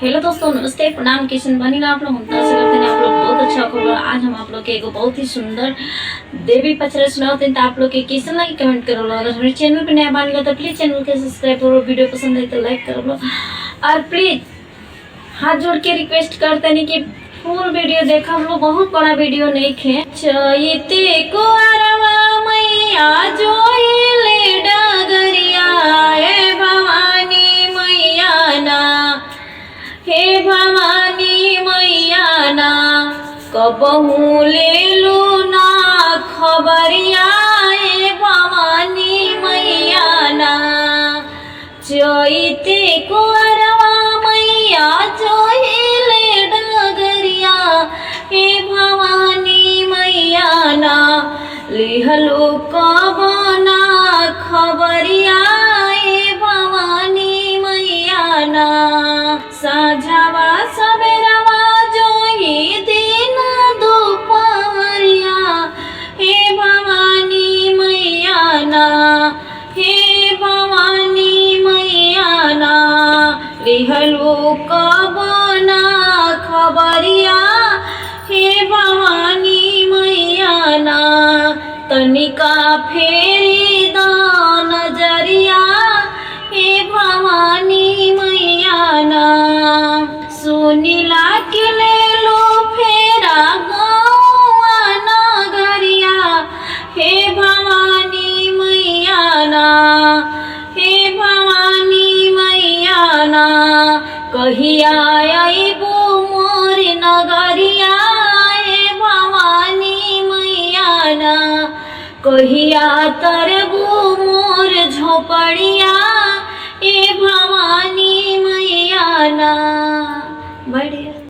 Hello दोस्तों, नमस्ते, प्रणाम। किशन बनी ना आप लोग हम करते हैं आप लोग बहुत अच्छा खबर। आज हम आप लोग के एक बहुत ही सुंदर देवी पचरा सुनाते हैं। तो आप लोग के कैसा लगे कमेंट करो। अगर हमारे चैनल पे नया बन गया तो प्लीज चैनल के सब्सक्राइब करो। वीडियो पसंद है तो लाइक करो और प्लीज हाथ जोड़ के रिक्वेस्ट करते हैं कि फुल वीडियो देखा। हम लोग बहुत बड़ा वीडियो नहीं खेते को मैया जो ले डगरिया भवानी मैया ना, हे भवानी मैया ना, कबहू ले लो ना खबरिया भवानी मैया ना। चैते को मैया जोहिले डगरिया हे भवानी मैया ना, लिहलो कबना खबरिया हे भवानी मैया ना। साझावा सबेरवा जोही दिन दोपहरिया हे भवानी मैया ना, हे भवानी मैया ना, लिहलो कबना खबरिया हे भवानी मैया ना। तनिका फेरी द नजरिया हे भवानी मैया ना। सुनीला के ले लो फेरा गौआ नगरिया हे भवानी मैया ना, हे भवानी मैया ना। कहिया आइबो मोर नगरिया हे भवानी मैया ना, कहिया तरबो मोर झोपड़िया हे भवानी मैया ना। बढ़िया।